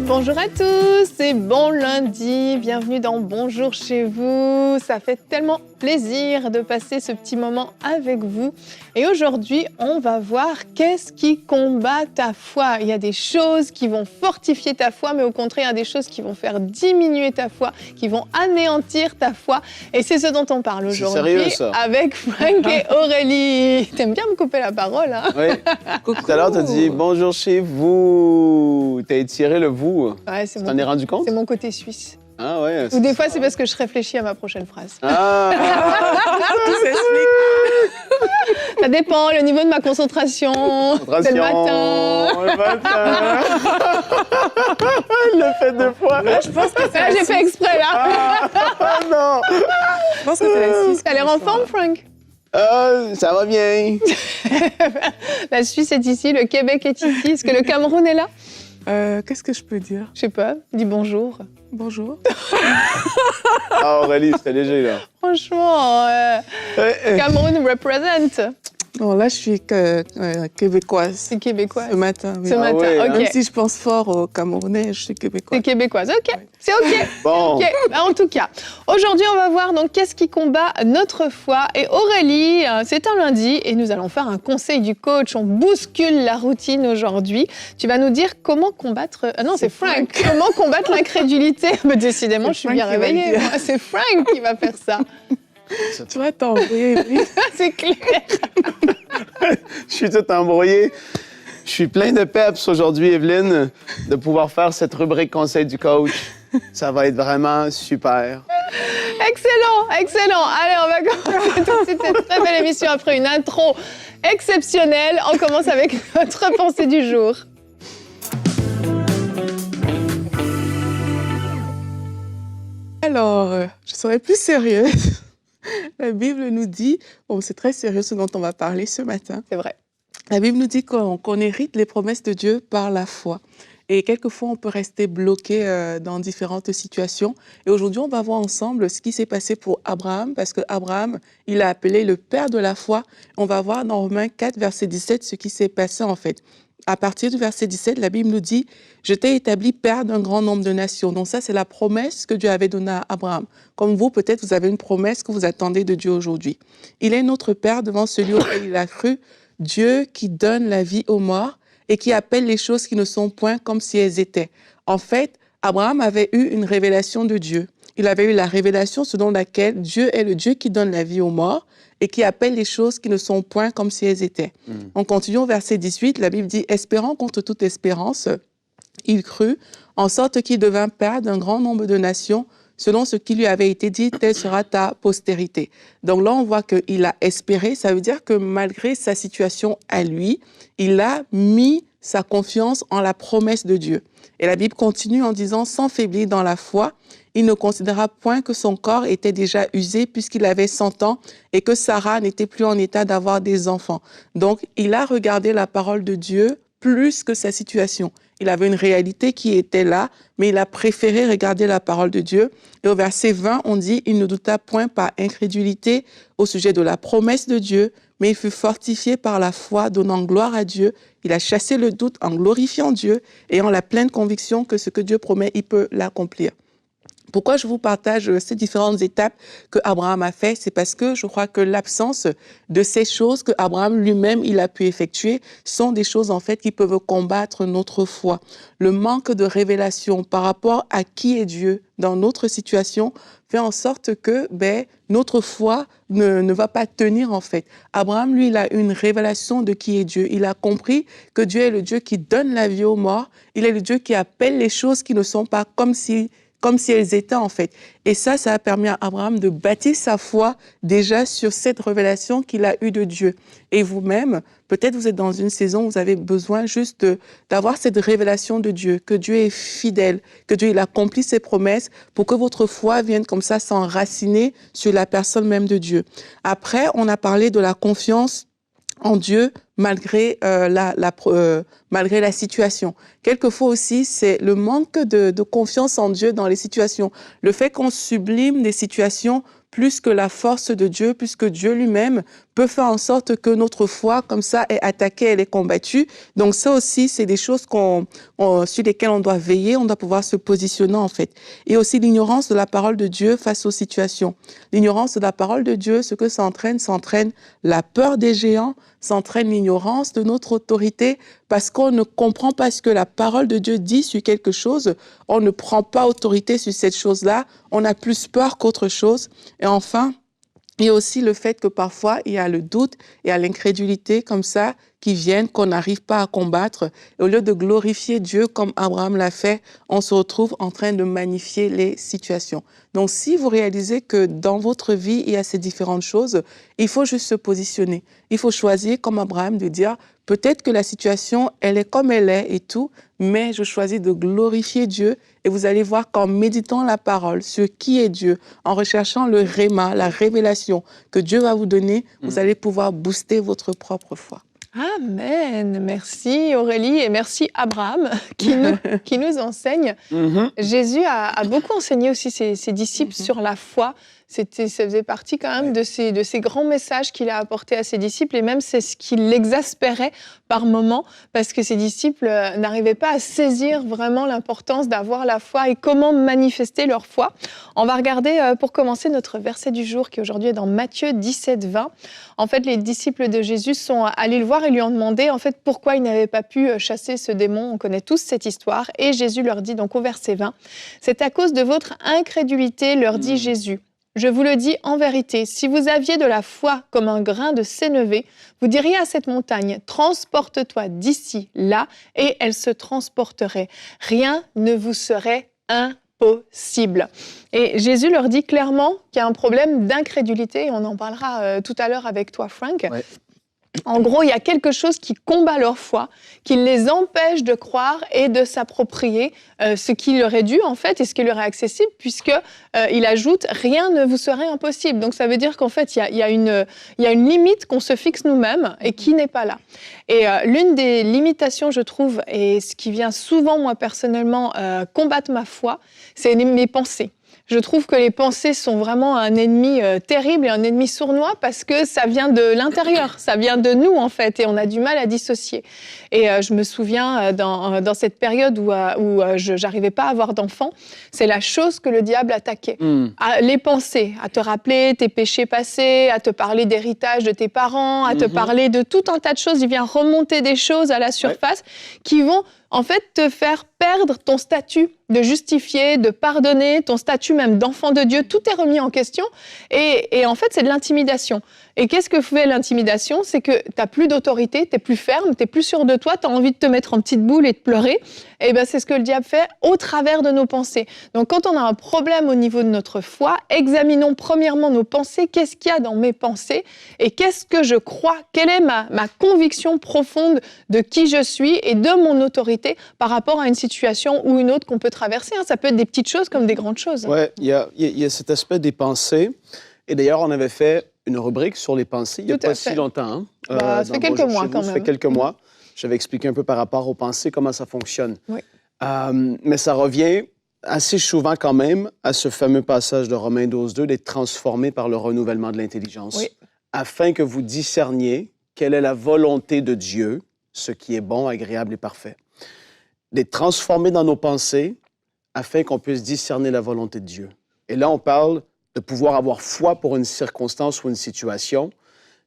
Bonjour à tous et bon lundi, bienvenue dans Bonjour chez vous. Ça fait tellement plaisir de passer ce petit moment avec vous. Et aujourd'hui, on va voir qu'est-ce qui combat ta foi. Il y a des choses qui vont fortifier ta foi, mais au contraire, il y a des choses qui vont faire diminuer ta foi, qui vont anéantir ta foi. Et c'est ce dont on parle aujourd'hui avec Frank et Aurélie. T'aimes bien me couper la parole, hein? Oui. Tout à l'heure, t'as dit « Bonjour chez vous ». T'as étiré le « vous ». Ouais, tu t'en es rendu compte? C'est mon côté suisse. Ah ouais. Ou des fois, c'est parce que je réfléchis à ma prochaine phrase. Ah. Tout s'explique. Ça dépend, le niveau de ma concentration. C'est le matin. Le matin. Il l'a fait deux fois. Je pense que c'est j'ai fait exprès, là. Ah non. Je pense que c'est la Suisse. T'as l'air en forme, Frank? Ça va bien. La Suisse est ici, le Québec est ici. Est-ce que le Cameroun est là? Qu'est-ce que je peux dire? Je sais pas, dis bonjour. Bonjour. Ah Aurélie, c'était léger là. Franchement, Cameroun represent. Non, là, je suis québécoise. C'est québécoise. Ce matin, oui. Ce matin, ouais, ok. Même si je pense fort aux Camerounais, je suis québécoise. C'est québécoise, ok. Ouais. C'est ok. Bon. Ok. En tout cas, aujourd'hui, on va voir donc qu'est-ce qui combat notre foi. Et Aurélie, c'est un lundi et nous allons faire un conseil du coach. On bouscule la routine aujourd'hui. Tu vas nous dire comment combattre. Ah non, c'est Frank. Comment combattre l'incrédulité. Mais décidément, je suis bien réveillée. Moi, c'est Frank qui va faire ça. Tu vas t'embrouiller, oui. C'est clair. Je suis tout embrouillé. Je suis plein de peps aujourd'hui, Evelyne, de pouvoir faire cette rubrique conseil du coach. Ça va être vraiment super. Excellent, excellent. Allez, on va commencer tout de suite cette très belle émission après une intro exceptionnelle. On commence avec notre pensée du jour. Alors, je serai plus sérieuse. La Bible nous dit, bon, c'est très sérieux ce dont on va parler ce matin. C'est vrai. La Bible nous dit qu'on hérite les promesses de Dieu par la foi. Et quelquefois, on peut rester bloqué dans différentes situations. Et aujourd'hui, on va voir ensemble ce qui s'est passé pour Abraham, parce qu'Abraham, il a appelé le père de la foi. On va voir dans Romains 4, verset 17, ce qui s'est passé en fait. À partir du verset 17, la Bible nous dit « Je t'ai établi père d'un grand nombre de nations ». Donc ça, c'est la promesse que Dieu avait donnée à Abraham. Comme vous, peut-être, vous avez une promesse que vous attendez de Dieu aujourd'hui. Il est notre père devant celui auquel il a cru, Dieu qui donne la vie aux morts et qui appelle les choses qui ne sont point comme si elles étaient. En fait, Abraham avait eu une révélation de Dieu. Il avait eu la révélation selon laquelle Dieu est le Dieu qui donne la vie aux morts et qui appelle les choses qui ne sont point comme si elles étaient. On continue au verset 18, la Bible dit « Espérant contre toute espérance, il crut, en sorte qu'il devint père d'un grand nombre de nations, selon ce qui lui avait été dit, telle sera ta postérité. » Donc là, on voit qu'il a espéré, ça veut dire que malgré sa situation à lui, il a mis sa confiance en la promesse de Dieu. Et la Bible continue en disant « Sans faiblir dans la foi, il ne considéra point que son corps était déjà usé puisqu'il avait 100 ans et que Sarah n'était plus en état d'avoir des enfants. » Donc, il a regardé la parole de Dieu plus que sa situation. Il avait une réalité qui était là, mais il a préféré regarder la parole de Dieu. Et au verset 20, on dit « Il ne douta point par incrédulité au sujet de la promesse de Dieu, mais il fut fortifié par la foi, donnant gloire à Dieu. Il a chassé le doute en glorifiant Dieu et en la pleine conviction que ce que Dieu promet, il peut l'accomplir. » Pourquoi je vous partage ces différentes étapes que Abraham a fait? C'est parce que je crois que l'absence de ces choses que Abraham lui-même il a pu effectuer sont des choses en fait qui peuvent combattre notre foi. Le manque de révélation par rapport à qui est Dieu dans notre situation fait en sorte que notre foi ne va pas tenir en fait. Abraham, lui, il a une révélation de qui est Dieu. Il a compris que Dieu est le Dieu qui donne la vie aux morts. Il est le Dieu qui appelle les choses qui ne sont pas comme si elles étaient en fait. Et ça a permis à Abraham de bâtir sa foi déjà sur cette révélation qu'il a eue de Dieu. Et vous-même, peut-être vous êtes dans une saison où vous avez besoin juste d'avoir cette révélation de Dieu, que Dieu est fidèle, que Dieu il accomplit ses promesses pour que votre foi vienne comme ça s'enraciner sur la personne même de Dieu. Après, on a parlé de la confiance en Dieu malgré la situation. Quelquefois aussi, c'est le manque de confiance en Dieu dans les situations. Le fait qu'on sublime des situations plus que la force de Dieu, plus que Dieu lui-même peut faire en sorte que notre foi, comme ça, est attaquée, elle est combattue. Donc ça aussi, c'est des choses sur lesquelles on doit veiller, on doit pouvoir se positionner en fait. Et aussi l'ignorance de la parole de Dieu face aux situations. L'ignorance de la parole de Dieu, ce que ça entraîne la peur des géants, ça entraîne l'ignorance de notre autorité, parce qu'on ne comprend pas ce que la parole de Dieu dit sur quelque chose, on ne prend pas autorité sur cette chose-là, on a plus peur qu'autre chose. Et enfin, il y a aussi le fait que parfois, il y a le doute, il y a l'incrédulité comme ça qui viennent, qu'on n'arrive pas à combattre. Et au lieu de glorifier Dieu comme Abraham l'a fait, on se retrouve en train de magnifier les situations. Donc, si vous réalisez que dans votre vie, il y a ces différentes choses, il faut juste se positionner. Il faut choisir, comme Abraham, de dire, peut-être que la situation, elle est comme elle est et tout, mais je choisis de glorifier Dieu. Et vous allez voir qu'en méditant la parole sur qui est Dieu, en recherchant le réma, la révélation que Dieu va vous donner, vous allez pouvoir booster votre propre foi. Amen. Merci Aurélie et merci Abraham qui nous enseigne. Jésus a beaucoup enseigné aussi ses disciples sur la foi. Ça faisait partie quand même de ces grands messages qu'il a apportés à ses disciples, et même c'est ce qui l'exaspérait par moments, parce que ses disciples n'arrivaient pas à saisir vraiment l'importance d'avoir la foi et comment manifester leur foi. On va regarder pour commencer notre verset du jour qui aujourd'hui est dans Matthieu 17, 20. En fait, les disciples de Jésus sont allés le voir et lui ont demandé en fait pourquoi ils n'avaient pas pu chasser ce démon. On connaît tous cette histoire, et Jésus leur dit donc au verset 20, « C'est à cause de votre incrédulité, leur dit Jésus. Je vous le dis en vérité, si vous aviez de la foi comme un grain de sénévé, vous diriez à cette montagne, transporte-toi d'ici, là, et elle se transporterait. Rien ne vous serait impossible. » Et Jésus leur dit clairement qu'il y a un problème d'incrédulité, et on en parlera tout à l'heure avec toi, Frank. Ouais. En gros, il y a quelque chose qui combat leur foi, qui les empêche de croire et de s'approprier ce qui leur est dû, en fait, et ce qui leur est accessible, puisqu'il ajoute « rien ne vous serait impossible ». Donc, ça veut dire qu'en fait, il y a une limite qu'on se fixe nous-mêmes et qui n'est pas là. Et l'une des limitations, je trouve, et ce qui vient souvent, moi, personnellement, combattre ma foi, c'est mes pensées. Je trouve que les pensées sont vraiment un ennemi terrible et un ennemi sournois, parce que ça vient de l'intérieur, ça vient de nous en fait, et on a du mal à dissocier. Et je me souviens dans cette période où je n'arrivais pas à avoir d'enfants, c'est la chose que le diable attaquait. Les pensées, à te rappeler tes péchés passés, à te parler d'héritage de tes parents, à te parler de tout un tas de choses. Il vient remonter des choses à la surface qui vont en fait te faire perdre ton statut de justifié, de pardonner, ton statut même d'enfant de Dieu. Tout est remis en question, et en fait, c'est de l'intimidation. Et qu'est-ce que fait l'intimidation? C'est que tu n'as plus d'autorité, tu n'es plus ferme, tu n'es plus sûr de toi, tu as envie de te mettre en petite boule et de pleurer. Et ben, c'est ce que le diable fait au travers de nos pensées. Donc, quand on a un problème au niveau de notre foi, examinons premièrement nos pensées. Qu'est-ce qu'il y a dans mes pensées? Et qu'est-ce que je crois? Quelle est ma conviction profonde de qui je suis et de mon autorité par rapport à une situation ou une autre qu'on peut traverser? Ça peut être des petites choses comme des grandes choses. Oui, il y a cet aspect des pensées. Et d'ailleurs, on avait fait une rubrique sur les pensées il n'y a pas si longtemps. Ça fait quelques mois quand même. Ça fait quelques mois. J'avais expliqué un peu par rapport aux pensées, comment ça fonctionne. Oui. Mais ça revient assez souvent quand même à ce fameux passage de Romains 12:2, d'être transformé par le renouvellement de l'intelligence, afin que vous discerniez quelle est la volonté de Dieu, ce qui est bon, agréable et parfait. D'être transformé dans nos pensées afin qu'on puisse discerner la volonté de Dieu. Et là, on parle de pouvoir avoir foi pour une circonstance ou une situation.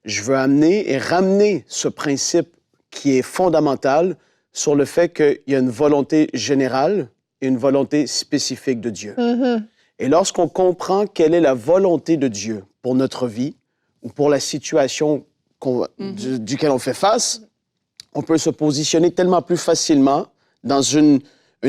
Je veux amener et ramener ce principe qui est fondamental sur le fait qu'il y a une volonté générale et une volonté spécifique de Dieu. Et lorsqu'on comprend quelle est la volonté de Dieu pour notre vie ou pour la situation duquel on fait face, on peut se positionner tellement plus facilement dans une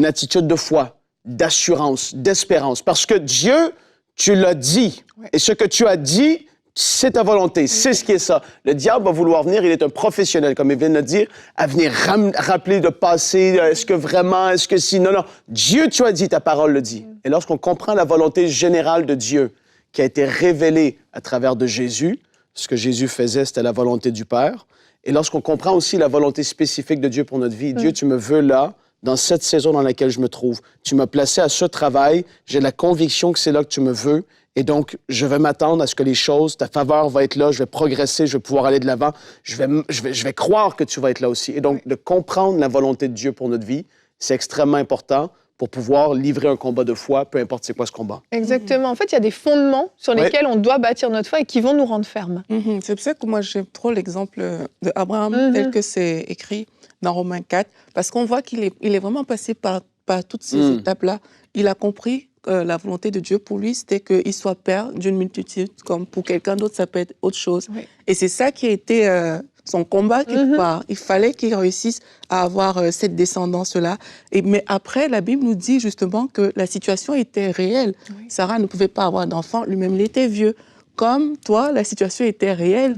attitude de foi, d'assurance, d'espérance. Parce que Dieu, tu l'as dit. Et ce que tu as dit, c'est ta volonté. C'est ce qui est ça. Le diable va vouloir venir, il est un professionnel, comme il vient de le dire, à venir rappeler de passé. Est-ce que vraiment, est-ce que si? Non, non. Dieu, tu as dit, ta parole le dit. Et lorsqu'on comprend la volonté générale de Dieu, qui a été révélée à travers de Jésus, ce que Jésus faisait, c'était la volonté du Père. Et lorsqu'on comprend aussi la volonté spécifique de Dieu pour notre vie, Dieu, tu me veux là, dans cette saison dans laquelle je me trouve. Tu m'as placé à ce travail, j'ai la conviction que c'est là que tu me veux, Et donc, je vais m'attendre à ce que les choses, ta faveur va être là, je vais progresser, je vais pouvoir aller de l'avant. Je vais croire que tu vas être là aussi. Et donc, de comprendre la volonté de Dieu pour notre vie, c'est extrêmement important pour pouvoir livrer un combat de foi, peu importe c'est quoi ce combat. Exactement. En fait, il y a des fondements sur lesquels on doit bâtir notre foi et qui vont nous rendre fermes. C'est pour ça que moi, j'aime trop l'exemple d'Abraham tel que c'est écrit dans Romains 4, parce qu'on voit qu'il est vraiment passé par toutes ces étapes-là. Il a compris la volonté de Dieu pour lui, c'était qu'il soit père d'une multitude, comme pour quelqu'un d'autre, ça peut être autre chose. Oui. Et c'est ça qui a été son combat quelque part. Il fallait qu'il réussisse à avoir cette descendance-là. Mais après, la Bible nous dit justement que la situation était réelle. Oui. Sarah ne pouvait pas avoir d'enfant, lui-même il était vieux. Comme toi, la situation était réelle.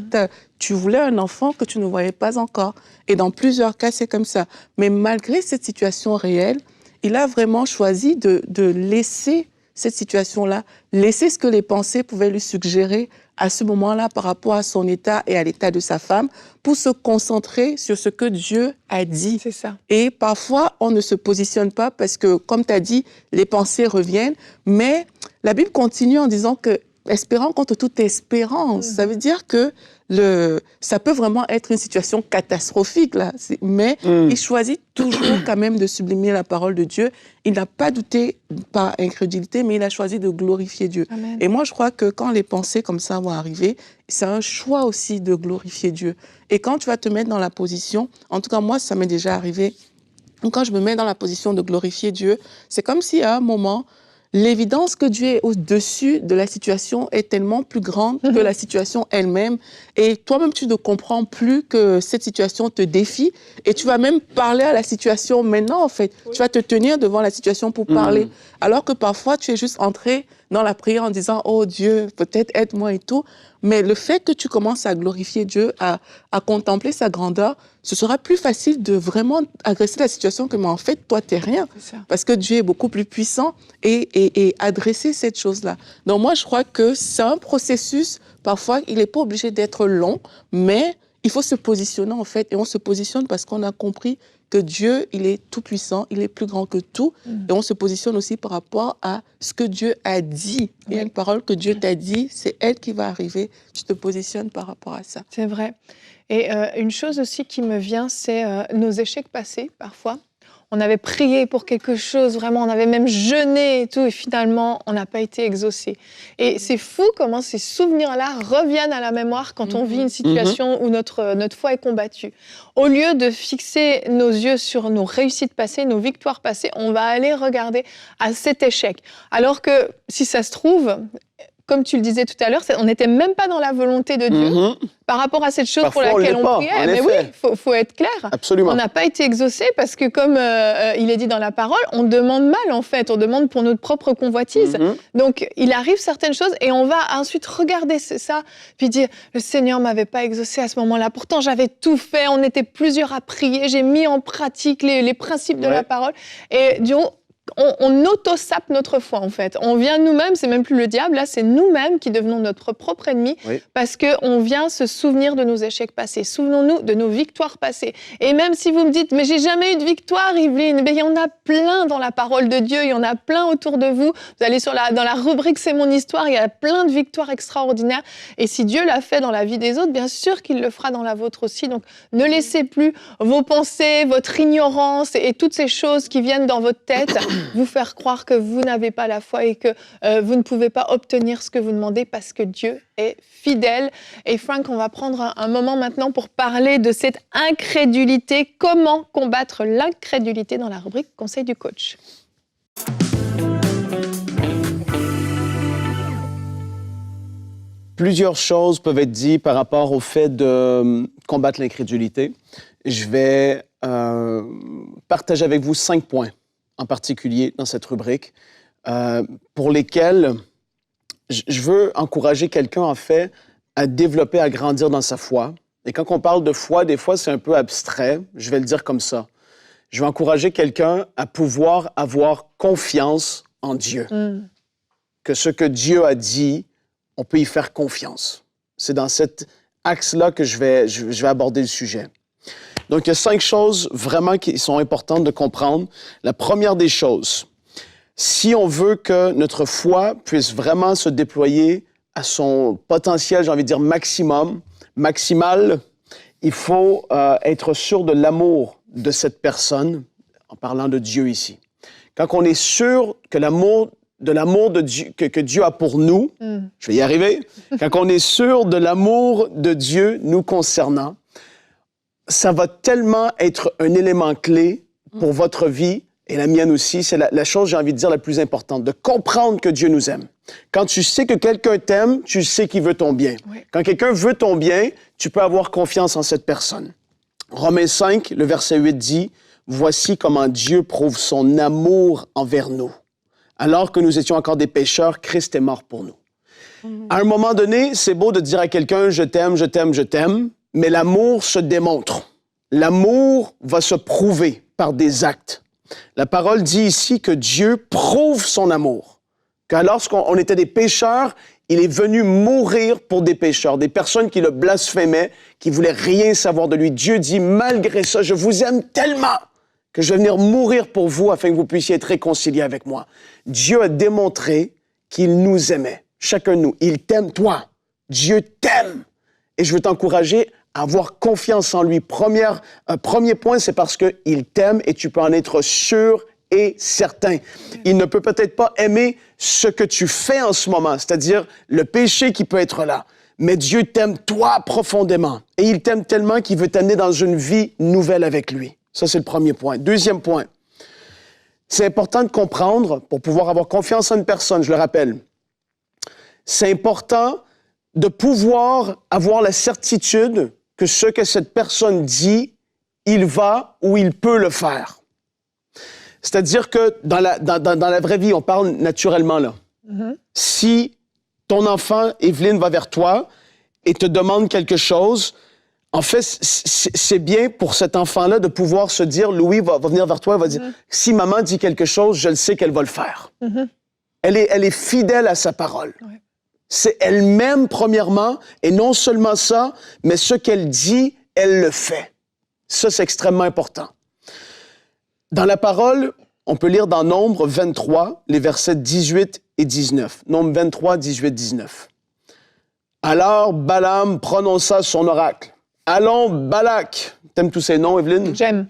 Tu voulais un enfant que tu ne voyais pas encore. Et dans plusieurs cas, c'est comme ça. Mais malgré cette situation réelle, il a vraiment choisi de laisser cette situation-là, laisser ce que les pensées pouvaient lui suggérer à ce moment-là par rapport à son état et à l'état de sa femme, pour se concentrer sur ce que Dieu a dit. C'est ça. Et parfois, on ne se positionne pas parce que, comme tu as dit, les pensées reviennent, mais la Bible continue en disant que espérant contre toute espérance. Ça veut dire que ça peut vraiment être une situation catastrophique, là. Mais il choisit toujours quand même de sublimer la parole de Dieu. Il n'a pas douté par incrédulité, mais il a choisi de glorifier Dieu. Amen. Et moi, je crois que quand les pensées comme ça vont arriver, c'est un choix aussi de glorifier Dieu. Et quand tu vas te mettre dans la position, en tout cas, moi, ça m'est déjà arrivé, quand je me mets dans la position de glorifier Dieu, c'est comme si à un moment, l'évidence que Dieu est au-dessus de la situation est tellement plus grande que la situation elle-même. Et toi-même, tu ne comprends plus que cette situation te défie. Et tu vas même parler à la situation maintenant, en fait. Oui. Tu vas te tenir devant la situation pour parler. Alors que parfois, tu es juste entré dans la prière en disant « Oh Dieu, peut-être aide-moi et tout ». Mais le fait que tu commences à glorifier Dieu, à contempler sa grandeur, ce sera plus facile de vraiment agresser la situation que, mais en fait, toi, t'es rien. Parce que Dieu est beaucoup plus puissant et adresser cette chose-là. Donc moi, je crois que c'est un processus, parfois, il n'est pas obligé d'être long, mais il faut se positionner, en fait. Et on se positionne parce qu'on a compris que Dieu, il est tout puissant, il est plus grand que tout. Et on se positionne aussi par rapport à ce que Dieu a dit. Il y a une parole que Dieu t'a dit, c'est elle qui va arriver. Tu te positionnes par rapport à ça. C'est vrai. Et une chose aussi qui me vient, c'est nos échecs passés, parfois. On avait prié pour quelque chose, vraiment, on avait même jeûné et tout, et finalement, on n'a pas été exaucé. Et c'est fou comment ces souvenirs-là reviennent à la mémoire quand on vit une situation où notre foi est combattue. Au lieu de fixer nos yeux sur nos réussites passées, nos victoires passées, on va aller regarder à cet échec. Alors que, si ça se trouve, comme tu le disais tout à l'heure, on n'était même pas dans la volonté de Dieu par rapport à cette chose parfois, pour laquelle on priait. Mais oui, faut être clair. Absolument. On n'a pas été exaucé parce que, comme il est dit dans la parole, on demande mal, en fait. On demande pour notre propre convoitise. Donc, il arrive certaines choses et on va ensuite regarder ça, puis dire, le Seigneur ne m'avait pas exaucé à ce moment-là. Pourtant, j'avais tout fait. On était plusieurs à prier. J'ai mis en pratique les principes de la parole. Et Dieu, on auto-sape notre foi, en fait. On vient nous-mêmes, c'est même plus le diable, là, c'est nous-mêmes qui devenons notre propre ennemi parce qu'on vient se souvenir de nos échecs passés. Souvenons-nous de nos victoires passées. Et même si vous me dites, mais j'ai jamais eu de victoire, Yveline, mais il y en a plein dans la parole de Dieu, il y en a plein autour de vous. Vous allez dans la rubrique « C'est mon histoire », il y a plein de victoires extraordinaires. Et si Dieu l'a fait dans la vie des autres, bien sûr qu'il le fera dans la vôtre aussi. Donc, ne laissez plus vos pensées, votre ignorance et toutes ces choses qui viennent dans votre tête vous faire croire que vous n'avez pas la foi et que vous ne pouvez pas obtenir ce que vous demandez parce que Dieu est fidèle. Et Frank, on va prendre un moment maintenant pour parler de cette incrédulité. Comment combattre l'incrédulité dans la rubrique Conseil du coach. Plusieurs choses peuvent être dites par rapport au fait de combattre l'incrédulité. Je vais partager avec vous 5 points en particulier dans cette rubrique, pour lesquels je veux encourager quelqu'un, en fait, à développer, à grandir dans sa foi. Et quand on parle de foi, des fois, c'est un peu abstrait. Je vais le dire comme ça. Je vais encourager quelqu'un à pouvoir avoir confiance en Dieu. Que ce que Dieu a dit, on peut y faire confiance. C'est dans cet axe-là que je vais aborder le sujet. Donc, il y a 5 choses vraiment qui sont importantes de comprendre. La première des choses, si on veut que notre foi puisse vraiment se déployer à son potentiel, j'ai envie de dire maximal, il faut être sûr de l'amour de cette personne, en parlant de Dieu ici. Quand on est sûr que l'amour de Dieu, que Dieu a pour nous, je vais y arriver, quand on est sûr de l'amour de Dieu nous concernant, ça va tellement être un élément clé pour votre vie et la mienne aussi. C'est la chose, j'ai envie de dire, la plus importante, de comprendre que Dieu nous aime. Quand tu sais que quelqu'un t'aime, tu sais qu'il veut ton bien. Oui. Quand quelqu'un veut ton bien, tu peux avoir confiance en cette personne. Romains 5, le verset 8 dit, « Voici comment Dieu prouve son amour envers nous. Alors que nous étions encore des pécheurs, Christ est mort pour nous. » À un moment donné, c'est beau de dire à quelqu'un « Je t'aime, je t'aime, je t'aime », mais l'amour se démontre. L'amour va se prouver par des actes. La parole dit ici que Dieu prouve son amour. Que lorsqu'on était des pécheurs, il est venu mourir pour des pécheurs, des personnes qui le blasphémaient, qui voulaient rien savoir de lui. Dieu dit, malgré ça, je vous aime tellement que je vais venir mourir pour vous afin que vous puissiez être réconciliés avec moi. Dieu a démontré qu'il nous aimait, chacun de nous. Il t'aime, toi. Dieu t'aime. Et je veux t'encourager à avoir confiance en lui. Premier point, c'est parce qu'il t'aime et tu peux en être sûr et certain. Il ne peut peut-être pas aimer ce que tu fais en ce moment, c'est-à-dire le péché qui peut être là. Mais Dieu t'aime, toi, profondément. Et il t'aime tellement qu'il veut t'amener dans une vie nouvelle avec lui. Ça, c'est le premier point. Deuxième point, c'est important de comprendre, pour pouvoir avoir confiance en une personne, je le rappelle, c'est important de pouvoir avoir la certitude que ce que cette personne dit, il va ou il peut le faire. C'est-à-dire que dans la vraie vie, on parle naturellement là. Si ton enfant, Evelyne, va vers toi et te demande quelque chose, en fait, c'est bien pour cet enfant-là de pouvoir se dire, Louis va venir vers toi et va dire, si maman dit quelque chose, je le sais qu'elle va le faire. Elle est fidèle à sa parole. Ouais. C'est elle-même, premièrement, et non seulement ça, mais ce qu'elle dit, elle le fait. Ça, c'est extrêmement important. Dans la parole, on peut lire dans Nombre 23, les versets 18 et 19. Nombre 23, 18, 19. Alors Balaam prononça son oracle. Allons, Balak. T'aimes tous ces noms, Evelyne? J'aime.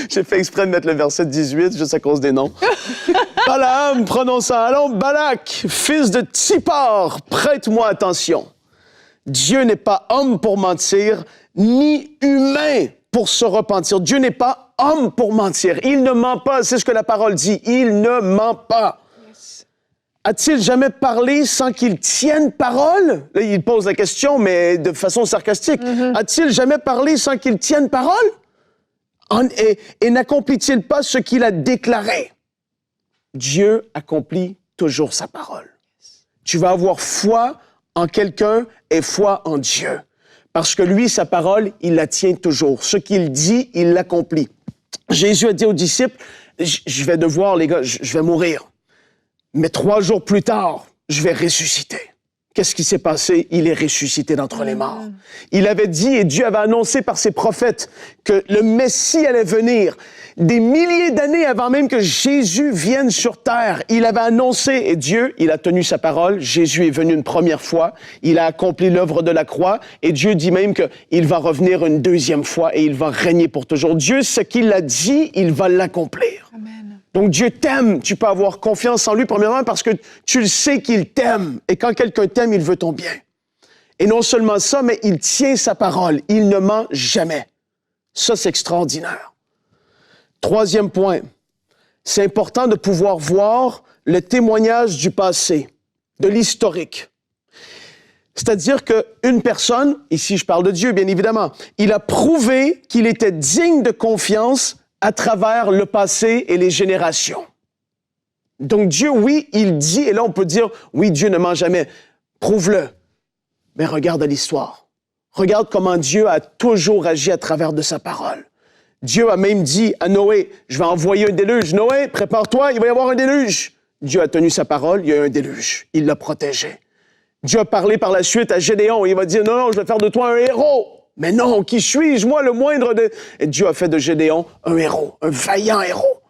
J'ai fait exprès de mettre le verset 18, juste à cause des noms. Balaam prononça, allons, Balak, fils de Tsippar, prête-moi attention. Dieu n'est pas homme pour mentir, ni humain pour se repentir. Dieu n'est pas homme pour mentir. Il ne ment pas, c'est ce que la parole dit. Il ne ment pas. Yes. A-t-il jamais parlé sans qu'il tienne parole? Là, il pose la question, mais de façon sarcastique. A-t-il jamais parlé sans qu'il tienne parole? Et n'accomplit-il pas ce qu'il a déclaré? Dieu accomplit toujours sa parole. Tu vas avoir foi en quelqu'un et foi en Dieu. Parce que lui, sa parole, il la tient toujours. Ce qu'il dit, il l'accomplit. Jésus a dit aux disciples, je vais devoir, les gars, je vais mourir. Mais 3 jours plus tard, je vais ressusciter. Qu'est-ce qui s'est passé? Il est ressuscité d'entre les morts. Il avait dit, et Dieu avait annoncé par ses prophètes, que le Messie allait venir. Des milliers d'années avant même que Jésus vienne sur terre, il avait annoncé, et Dieu, il a tenu sa parole. Jésus est venu une première fois, il a accompli l'œuvre de la croix, et Dieu dit même qu'il va revenir une deuxième fois et il va régner pour toujours. Dieu, ce qu'il a dit, il va l'accomplir. Amen. Donc Dieu t'aime, tu peux avoir confiance en lui, premièrement, parce que tu le sais qu'il t'aime. Et quand quelqu'un t'aime, il veut ton bien. Et non seulement ça, mais il tient sa parole. Il ne ment jamais. Ça, c'est extraordinaire. Troisième point, c'est important de pouvoir voir le témoignage du passé, de l'historique. C'est-à-dire qu'une personne, ici je parle de Dieu bien évidemment, il a prouvé qu'il était digne de confiance à travers le passé et les générations. Donc Dieu, oui, il dit, et là on peut dire, oui, Dieu ne ment jamais. Prouve-le. Mais regarde l'histoire. Regarde comment Dieu a toujours agi à travers de sa parole. Dieu a même dit à Noé, je vais envoyer un déluge. Noé, prépare-toi, il va y avoir un déluge. Dieu a tenu sa parole, il y a eu un déluge. Il l'a protégé. Dieu a parlé par la suite à Gédéon. Il va dire, non, je vais faire de toi un héros. Mais non, qui suis-je, moi, le moindre de... Et Dieu a fait de Gédéon un héros, un vaillant héros.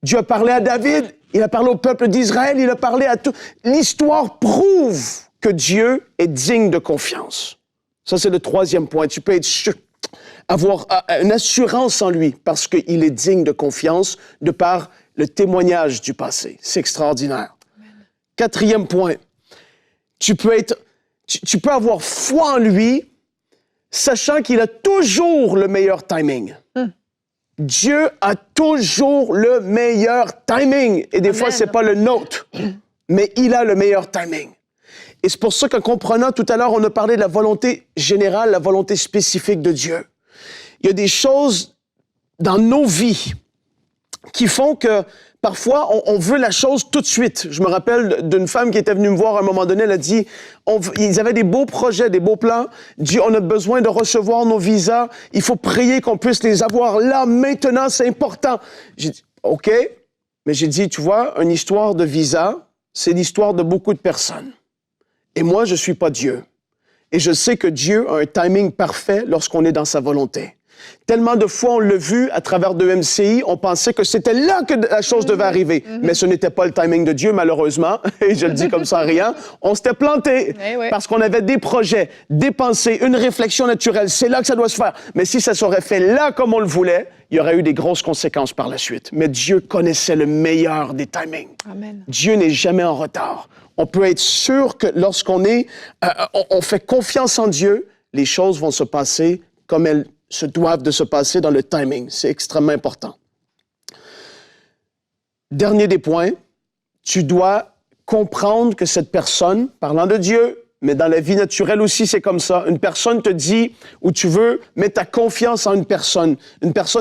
Dieu a parlé à David, il a parlé au peuple d'Israël, il a parlé à tout. L'histoire prouve que Dieu est digne de confiance. Ça, c'est le troisième point. Tu peux avoir une assurance en lui parce qu'il est digne de confiance de par le témoignage du passé. C'est extraordinaire. Amen. Quatrième point, tu peux avoir foi en lui, sachant qu'il a toujours le meilleur timing. Dieu a toujours le meilleur timing. Et des fois, c'est pas le nôtre, mais il a le meilleur timing. Et c'est pour ça qu'en comprenant tout à l'heure, on a parlé de la volonté générale, la volonté spécifique de Dieu. Il y a des choses dans nos vies qui font que parfois, on veut la chose tout de suite. Je me rappelle d'une femme qui était venue me voir à un moment donné, elle a dit, ils avaient des beaux projets, des beaux plans. Dit, on a besoin de recevoir nos visas. Il faut prier qu'on puisse les avoir là, maintenant, c'est important. J'ai dit, OK. Mais j'ai dit, tu vois, une histoire de visa, c'est l'histoire de beaucoup de personnes. Et moi, je suis pas Dieu. Et je sais que Dieu a un timing parfait lorsqu'on est dans sa volonté. Tellement de fois, on l'a vu à travers de MCI, on pensait que c'était là que la chose devait arriver. Mais ce n'était pas le timing de Dieu, malheureusement. Et je le dis comme ça, rien. On s'était planté parce qu'on avait des projets, des pensées, une réflexion naturelle. C'est là que ça doit se faire. Mais si ça serait fait là comme on le voulait, il y aurait eu des grosses conséquences par la suite. Mais Dieu connaissait le meilleur des timings. Amen. Dieu n'est jamais en retard. On peut être sûr que lorsqu'on on fait confiance en Dieu, les choses vont se passer comme elles se doivent de se passer dans le timing. C'est extrêmement important. Dernier des points, tu dois comprendre que cette personne, parlant de Dieu, mais dans la vie naturelle aussi, c'est comme ça. Une personne te dit, ou tu veux mettre ta confiance en une personne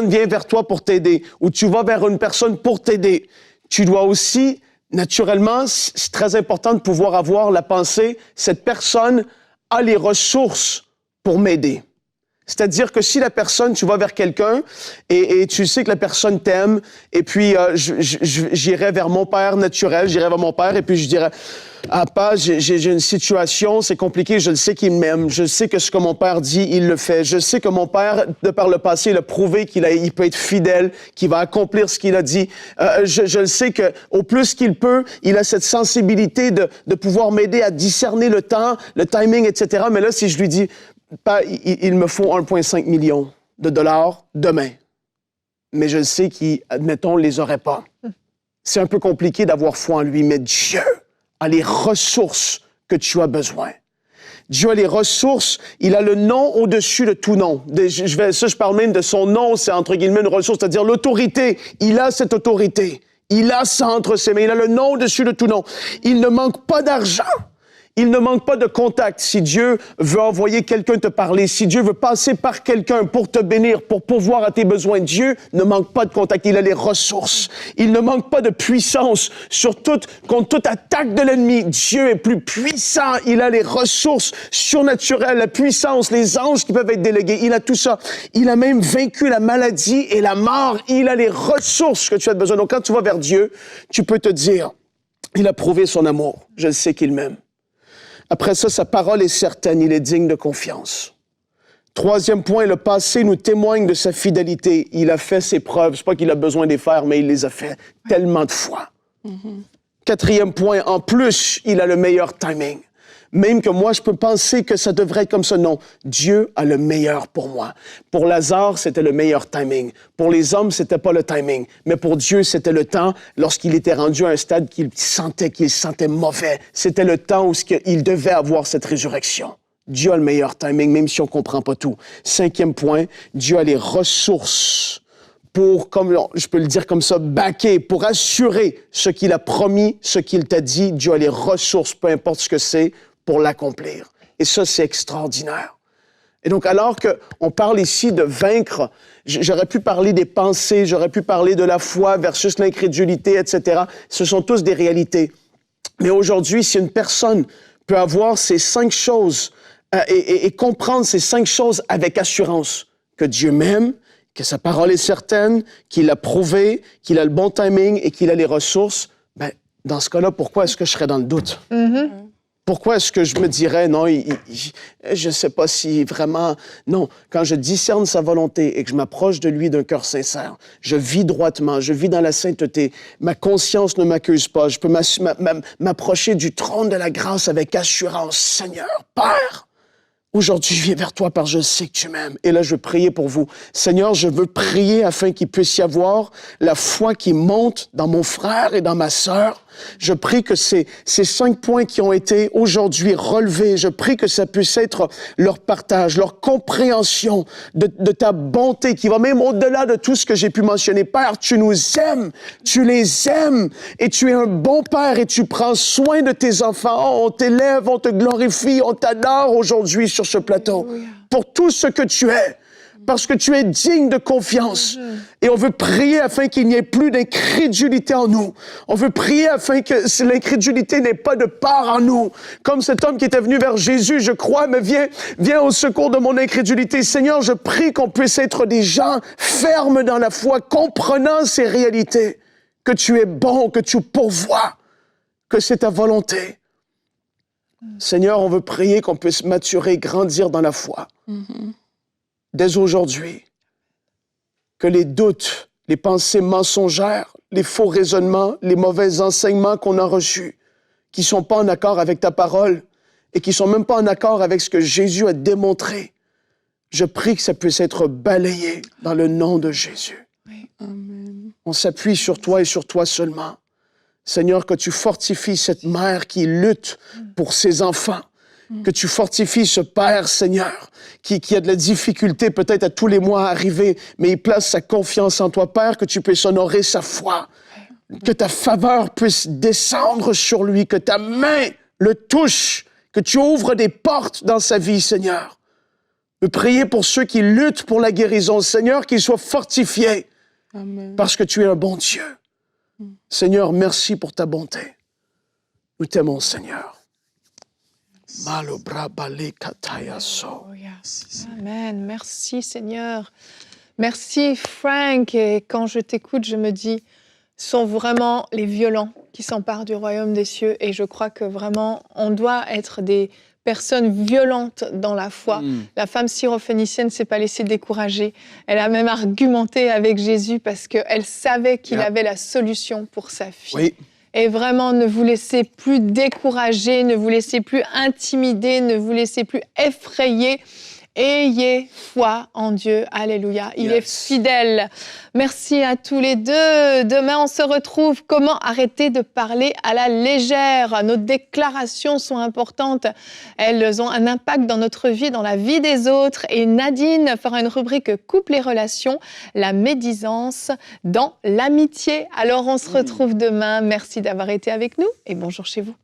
vient vers toi pour t'aider, ou tu vas vers une personne pour t'aider. Tu dois aussi, naturellement, c'est très important de pouvoir avoir la pensée, cette personne a les ressources pour m'aider. C'est-à-dire que si la personne, tu vas vers quelqu'un et tu sais que la personne t'aime, et puis j'irai vers mon père naturel, j'irai vers mon père et puis je dirais « Ah, papa, j'ai une situation, c'est compliqué, je le sais qu'il m'aime, je sais que ce que mon père dit, il le fait, je sais que mon père, de par le passé, il a prouvé il peut être fidèle, qu'il va accomplir ce qu'il a dit. Je le sais que au plus qu'il peut, il a cette sensibilité de pouvoir m'aider à discerner le temps, le timing, etc. Mais là, si je lui dis « il me faut 1,5 million de dollars demain. » Mais je sais qu'admettons, les aurait pas. C'est un peu compliqué d'avoir foi en lui, mais Dieu a les ressources que tu as besoin. Dieu a les ressources, il a le nom au-dessus de tout nom. Je parle même de son nom, c'est entre guillemets une ressource, c'est-à-dire l'autorité. Il a cette autorité. Il a ça entre ses mains. Il a le nom au-dessus de tout nom. Il ne manque pas d'argent. Il ne manque pas de contact. Si Dieu veut envoyer quelqu'un te parler, si Dieu veut passer par quelqu'un pour te bénir, pour pourvoir à tes besoins, Dieu ne manque pas de contact. Il a les ressources. Il ne manque pas de puissance contre toute attaque de l'ennemi. Dieu est plus puissant. Il a les ressources surnaturelles, la puissance, les anges qui peuvent être délégués. Il a tout ça. Il a même vaincu la maladie et la mort. Il a les ressources que tu as besoin. Donc, quand tu vas vers Dieu, tu peux te dire, il a prouvé son amour. Je sais qu'il m'aime. Après ça, sa parole est certaine, il est digne de confiance. Troisième point, le passé nous témoigne de sa fidélité. Il a fait ses preuves. C'est pas qu'il a besoin de les faire, mais il les a fait tellement de fois. Quatrième point, en plus, il a le meilleur timing. Même que moi, je peux penser que ça devrait être comme ça. Non, Dieu a le meilleur pour moi. Pour Lazare, c'était le meilleur timing. Pour les hommes, c'était pas le timing. Mais pour Dieu, c'était le temps lorsqu'il était rendu à un stade qu'il sentait mauvais. C'était le temps où il devait avoir cette résurrection. Dieu a le meilleur timing, même si on comprend pas tout. Cinquième point, Dieu a les ressources pour, comme je peux le dire comme ça, backer, pour assurer ce qu'il a promis, ce qu'il t'a dit. Dieu a les ressources, peu importe ce que c'est, pour l'accomplir. Et ça, c'est extraordinaire. Et donc, alors qu'on parle ici de vaincre, j'aurais pu parler des pensées, j'aurais pu parler de la foi versus l'incrédulité, etc. Ce sont tous des réalités. Mais aujourd'hui, si une personne peut avoir ces 5 choses et comprendre ces 5 choses avec assurance, que Dieu m'aime, que sa parole est certaine, qu'il a prouvé, qu'il a le bon timing et qu'il a les ressources, ben, dans ce cas-là, pourquoi est-ce que je serais dans le doute? Pourquoi est-ce que je me dirais, non, je ne sais pas si vraiment... Non, quand je discerne sa volonté et que je m'approche de lui d'un cœur sincère, je vis droitement, je vis dans la sainteté, ma conscience ne m'accuse pas, je peux m'approcher du trône de la grâce avec assurance. Seigneur, Père, aujourd'hui, je viens vers toi parce que je sais que tu m'aimes. Et là, je veux prier pour vous. Seigneur, je veux prier afin qu'il puisse y avoir la foi qui monte dans mon frère et dans ma sœur. Je prie que ces 5 points qui ont été aujourd'hui relevés, je prie que ça puisse être leur partage, leur compréhension de ta bonté qui va même au-delà de tout ce que j'ai pu mentionner. Père, tu nous aimes, tu les aimes et tu es un bon Père et tu prends soin de tes enfants. Oh, on t'élève, on te glorifie, on t'adore aujourd'hui sur ce plateau pour tout ce que tu es. Parce que tu es digne de confiance. Et on veut prier afin qu'il n'y ait plus d'incrédulité en nous. On veut prier afin que l'incrédulité n'ait pas de part en nous. Comme cet homme qui était venu vers Jésus, je crois, mais viens au secours de mon incrédulité. Seigneur, je prie qu'on puisse être des gens fermes dans la foi, comprenant ces réalités, que tu es bon, que tu pourvois, que c'est ta volonté. Seigneur, on veut prier qu'on puisse maturer, grandir dans la foi. Dès aujourd'hui, que les doutes, les pensées mensongères, les faux raisonnements, les mauvais enseignements qu'on a reçus, qui ne sont pas en accord avec ta parole et qui ne sont même pas en accord avec ce que Jésus a démontré, je prie que ça puisse être balayé dans le nom de Jésus. Oui. Amen. On s'appuie sur toi et sur toi seulement. Seigneur, que tu fortifies cette mère qui lutte pour ses enfants. Que tu fortifies ce Père, Seigneur, qui a de la difficulté peut-être à tous les mois à arriver, mais il place sa confiance en toi, Père, que tu puisses honorer sa foi, que ta faveur puisse descendre sur lui, que ta main le touche, que tu ouvres des portes dans sa vie, Seigneur. Je prie pour ceux qui luttent pour la guérison, Seigneur, qu'ils soient fortifiés, parce que tu es un bon Dieu. Seigneur, merci pour ta bonté. Nous t'aimons, Seigneur. Amen. Merci Seigneur. Merci Frank. Et quand je t'écoute, je me dis, ce sont vraiment les violents qui s'emparent du royaume des cieux. Et je crois que vraiment, on doit être des personnes violentes dans la foi. La femme syrophénicienne ne s'est pas laissée décourager. Elle a même argumenté avec Jésus parce qu'elle savait qu'il avait la solution pour sa fille. Oui. Et vraiment, ne vous laissez plus décourager, ne vous laissez plus intimider, ne vous laissez plus effrayer. Ayez foi en Dieu. Alléluia. Il est fidèle. Merci à tous les deux. Demain, on se retrouve. Comment arrêter de parler à la légère? Nos déclarations sont importantes. Elles ont un impact dans notre vie, dans la vie des autres. Et Nadine fera une rubrique couple et relations, la médisance dans l'amitié. Alors, on se retrouve demain. Merci d'avoir été avec nous et bonjour chez vous.